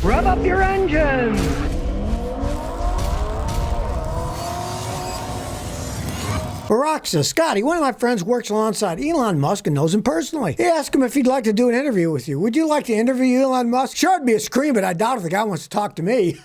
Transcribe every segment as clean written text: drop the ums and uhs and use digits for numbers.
Rev up your engines! Barack says, Scotty, one of my friends works alongside Elon Musk and knows him personally. He asked him if he'd like to do an interview with you. Would you like to interview Elon Musk? Sure, it'd be a scream, but I doubt if the guy wants to talk to me.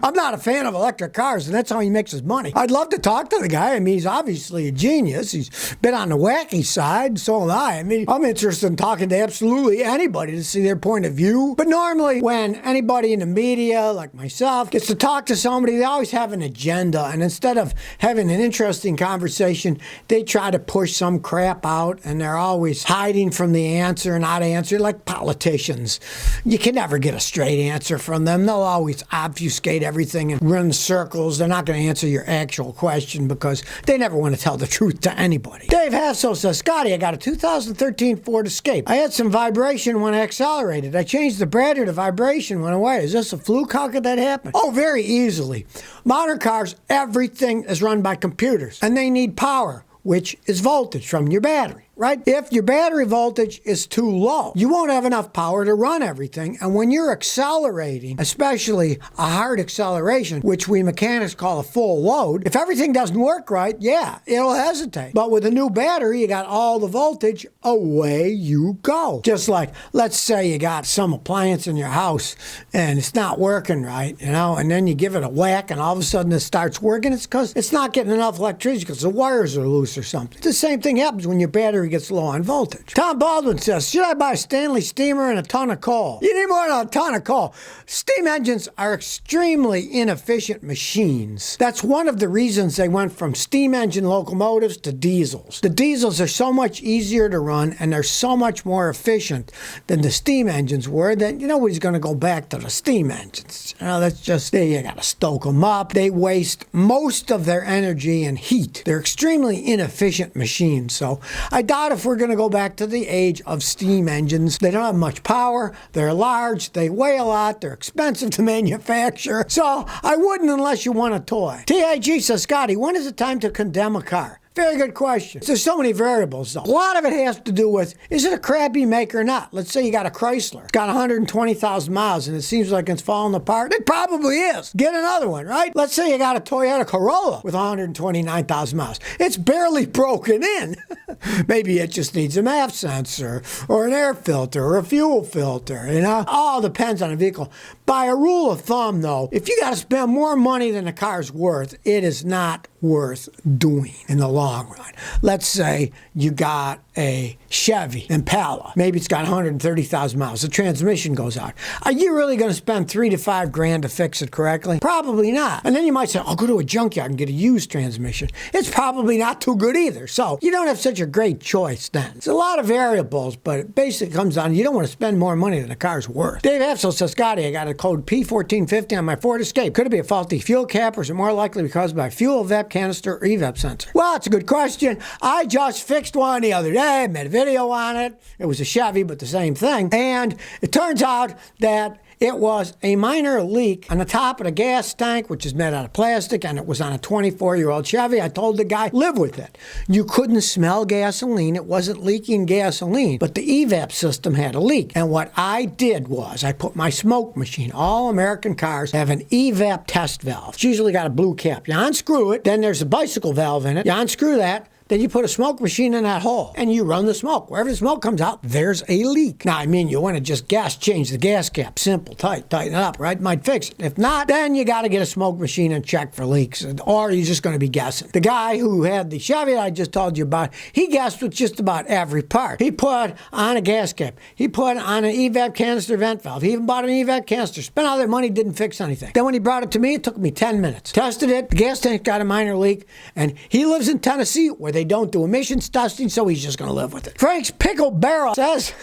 I'm not a fan of electric cars, and that's how he makes his money. I'd love to talk to the guy. I mean, he's obviously a genius. He's been on the wacky side, so am I. I mean, I'm interested in talking to absolutely anybody to see their point of view. But normally, when anybody in the media, like myself, gets to talk to somebody, they always have an agenda. And instead of having an interesting conversation, they try to push some crap out, and they're always hiding from the answer, not answer, like politicians. You can never get a straight answer from them. They'll always obfuscate everything and run circles. They're not going to answer your actual question because they never want to tell the truth to anybody. Dave Hassel says, Scotty, I got a 2013 Ford Escape. I had some vibration when I accelerated. I changed the battery, the vibration went away. Is this a fluke? How could that happen? Oh, very easily. Modern cars, everything is run by computers, and they need power, which is voltage from your battery. Right? If your battery voltage is too low, you won't have enough power to run everything. And when you're accelerating, especially a hard acceleration, which we mechanics call a full load, if everything doesn't work right, yeah, it'll hesitate. But with a new battery, you got all the voltage, away you go. Just like, let's say you got some appliance in your house and it's not working right, and then you give it a whack and all of a sudden it starts working. It's because it's not getting enough electricity because the wires are loose or something. The same thing happens when your battery gets low on voltage. Tom Baldwin says, should I buy a Stanley steamer and a ton of coal? You need more than a ton of coal. Steam engines are extremely inefficient machines. That's one of the reasons they went from steam engine locomotives to diesels. The diesels are so much easier to run and they're so much more efficient than the steam engines were that nobody's going to go back to the steam engines. That's just, you got to stoke them up. They waste most of their energy in heat. They're extremely inefficient machines. So I doubt if we're going to go back to the age of steam engines. They don't have much power, they're large, they weigh a lot, they're expensive to manufacture, so I wouldn't unless you want a toy. TIG says, Scotty, when is it time to condemn a car? Very good question. There's so many variables, though. A lot of it has to do with, is it a crappy make or not? Let's say you got a Chrysler. It's got 120,000 miles, and it seems like it's falling apart. It probably is. Get another one, right? Let's say you got a Toyota Corolla with 129,000 miles. It's barely broken in. Maybe it just needs a MAF sensor, or an air filter, or a fuel filter, All depends on the vehicle. By a rule of thumb, though, if you got to spend more money than the car's worth, it is not worth doing in the long run. Let's say you got a Chevy Impala. Maybe it's got 130,000 miles. The transmission goes out. Are you really going to spend $3,000 to $5,000 to fix it correctly? Probably not. And then you might say, I'll go to a junkyard and get a used transmission. It's probably not too good either. So you don't have such a great choice then. It's a lot of variables, but it basically comes down, you don't want to spend more money than the car's worth. Dave Epsel says, Scotty, I got a code P1450 on my Ford Escape. Could it be a faulty fuel cap, or is it more likely caused by fuel evap canister or evap sensor? Well, it's a good question. I just fixed one the other day, made a video on it. It was a Chevy, but the same thing. And it turns out that it was a minor leak on the top of the gas tank, which is made out of plastic, and it was on a 24-year-old Chevy. I told the guy, live with it. You couldn't smell gasoline. It wasn't leaking gasoline, but the evap system had a leak. And what I did was I put my smoke machine. All American cars have an evap test valve. It's usually got a blue cap. You unscrew it, then there's a bicycle valve in it. You unscrew that, then you put a smoke machine in that hole and you run the smoke. Wherever the smoke comes out, there's a leak. Now, you want to just change the gas cap. Simple, tighten it up, right? Might fix it. If not, then you got to get a smoke machine and check for leaks, or you're just going to be guessing. The guy who had the Chevy that I just told you about, he guessed with just about every part. He put on a gas cap. He put on an evap canister vent valve. He even bought an evap canister. Spent all their money, didn't fix anything. Then when he brought it to me, it took me 10 minutes. Tested it. The gas tank got a minor leak, and he lives in Tennessee where they don't do emissions testing, so he's just going to live with it. Frank's Pickle Barrel says,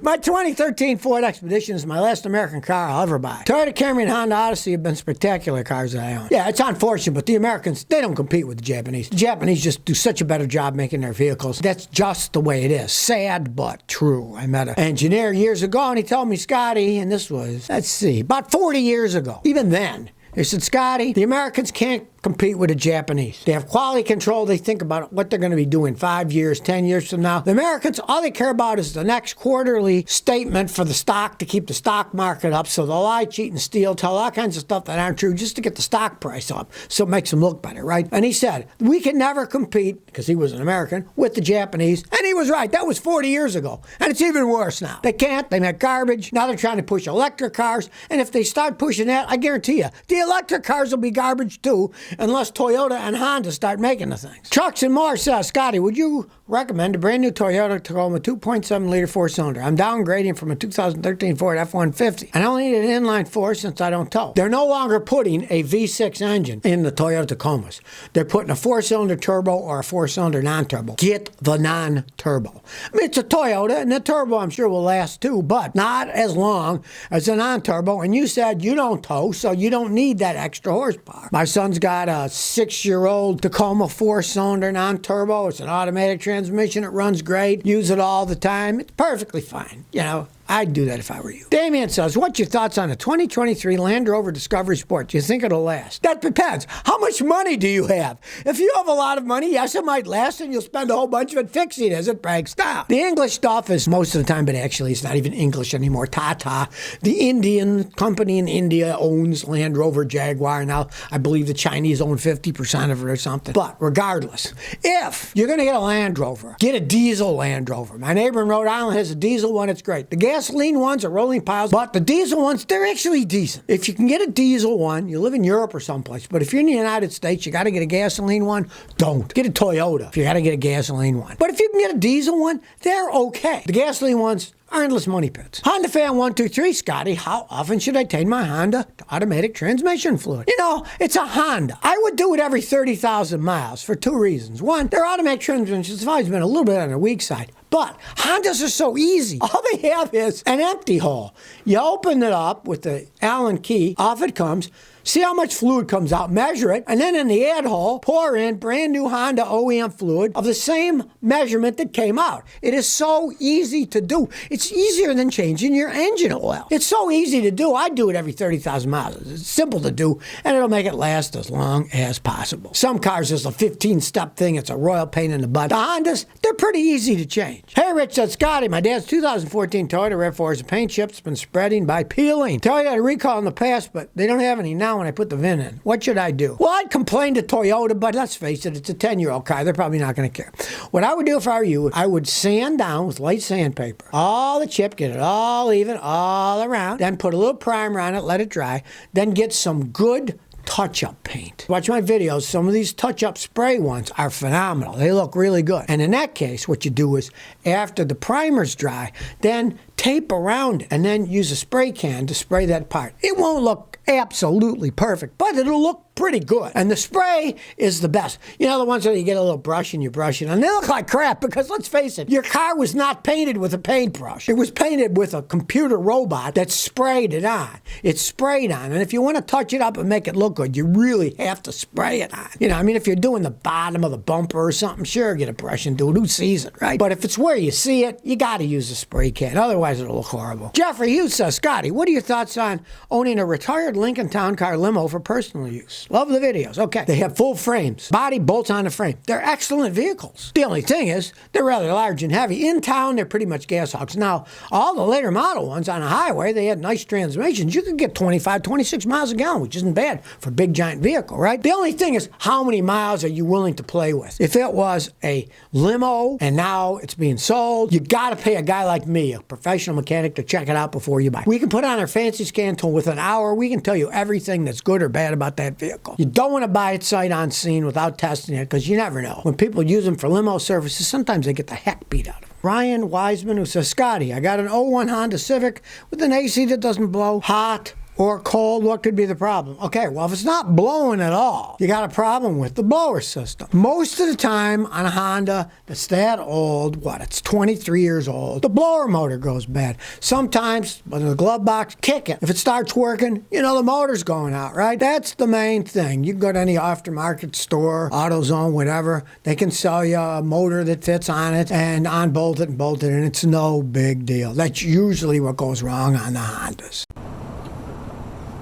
my 2013 Ford Expedition is my last American car I'll ever buy. Toyota Camry and Honda Odyssey have been spectacular cars that I own. Yeah, it's unfortunate, but the Americans, they don't compete with the Japanese. The Japanese just do such a better job making their vehicles. That's just the way it is. Sad, but true. I met an engineer years ago, and he told me, Scotty, and this was, about 40 years ago. Even then, he said, Scotty, the Americans can't compete with the Japanese. They have quality control. They think about what they're going to be doing 5 years, 10 years from now. The Americans, all they care about is the next quarterly statement for the stock to keep the stock market up. So they'll lie, cheat, and steal, tell all kinds of stuff that aren't true just to get the stock price up. So it makes them look better, right? And he said, we can never compete, because he was an American, with the Japanese. And he was right. That was 40 years ago. And it's even worse now. They can't. They make garbage. Now they're trying to push electric cars. And if they start pushing that, I guarantee you, the electric cars will be garbage too, unless Toyota and Honda start making the things. Trucks and More says, Scotty, would you recommend a brand new Toyota Tacoma 2.7 liter four-cylinder? I'm downgrading from a 2013 Ford F-150, and I only need an inline four since I don't tow. They're no longer putting a V6 engine in the Toyota Tacomas. They're putting a four-cylinder turbo or a four-cylinder non-turbo. Get the non-turbo. I mean, it's a Toyota, and the turbo I'm sure will last too, but not as long as a non-turbo. And you said you don't tow, so you don't need that extra horsepower. My son's got a 6-year-old Tacoma four-cylinder non-turbo. It's an automatic transmission. It runs great. Use it all the time. It's perfectly fine. You know, I'd do that if I were you. Damien says, what's your thoughts on a 2023 Land Rover Discovery Sport? Do you think it'll last? That depends. How much money do you have? If you have a lot of money, yes, it might last, and you'll spend a whole bunch of it fixing it as it breaks down. The English stuff is most of the time, but actually it's not even English anymore. Tata. The Indian company in India owns Land Rover Jaguar. Now, I believe the Chinese own 50% of it or something. But regardless, if you're going to get a Land Rover, get a diesel Land Rover. My neighbor in Rhode Island has a diesel one. It's great. The gasoline ones are rolling piles, but the diesel ones, they're actually decent. If you can get a diesel one, you live in Europe or someplace, but if you're in the United States, you got to get a gasoline one, don't. Get a Toyota if you got to get a gasoline one. But if you can get a diesel one, they're okay. The gasoline ones are endless money pits. Honda fan 123, Scotty, how often should I take my Honda to automatic transmission fluid? You know, it's a Honda. I would do it every 30,000 miles for two reasons. One, their automatic transmissions have always been a little bit on the weak side. But Hondas are so easy. All they have is an empty hole. You open it up with the Allen key, off it comes. See how much fluid comes out, measure it, and then in the add hole, pour in brand new Honda OEM fluid of the same measurement that came out. It is so easy to do. It's easier than changing your engine oil. It's so easy to do. I do it every 30,000 miles. It's simple to do, and it'll make it last as long as possible. Some cars, there's a 15-step thing. It's a royal pain in the butt. The Hondas, they're pretty easy to change. Hey, Rich said, Scotty, my dad's 2014 Toyota RAV4's paint chip's been spreading by peeling. Toyota had a recall in the past, but they don't have any now when I put the VIN in. What should I do? Well, I'd complain to Toyota, but let's face it, it's a 10-year-old car. They're probably not going to care. What I would do if I were you, I would sand down with light sandpaper all the chip, get it all even, all around, then put a little primer on it, let it dry, then get some good touch-up paint. Watch my videos. Some of these touch-up spray ones are phenomenal. They look really good. And in that case, what you do is, after the primer's dry, then tape around it, and then use a spray can to spray that part. It won't look absolutely perfect, but it'll look pretty good. And the spray is the best. You know, the ones that you get a little brush and you brush it, and they look like crap because, let's face it, your car was not painted with a paintbrush. It was painted with a computer robot that sprayed it on. It's sprayed on. And if you want to touch it up and make it look good, you really have to spray it on. You know, I mean, if you're doing the bottom of the bumper or something, sure, get a brush and do it. Who sees it, right? But if it's where you see it, you got to use a spray can. Otherwise, it'll look horrible. Jeffrey Hughes says, Scotty, what are your thoughts on owning a retired Lincoln Town Car limo for personal use? Love the videos. Okay. They have full frames. Body bolts on the frame. They're excellent vehicles. The only thing is, they're rather large and heavy. In town, they're pretty much gas hogs. Now, all the later model ones on a highway, they had nice transmissions. You could get 25, 26 miles a gallon, which isn't bad for a big giant vehicle, right? The only thing is, how many miles are you willing to play with? If it was a limo and now it's being sold, you got to pay a guy like me, a professional mechanic, to check it out before you buy. We can put on our fancy scan tool within an hour. We can tell you everything that's good or bad about that vehicle. You don't want to buy it sight on scene without testing it, because you never know. When people use them for limo services, sometimes they get the heck beat out of them. Ryan Wiseman, who says, Scotty, I got an '01 Honda Civic with an AC that doesn't blow hot or cold. What could be the problem? Okay, well, if it's not blowing at all, you got a problem with the blower system. Most of the time on a Honda that's that old, it's 23 years old, the blower motor goes bad. Sometimes, in the glove box, kick it. If it starts working, you know the motor's going out, right? That's the main thing. You can go to any aftermarket store, AutoZone, whatever. They can sell you a motor that fits on it and unbolt it and bolt it, and it's no big deal. That's usually what goes wrong on the Hondas.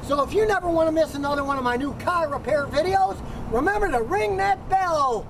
So if you never want to miss another one of my new car repair videos, Remember to ring that bell.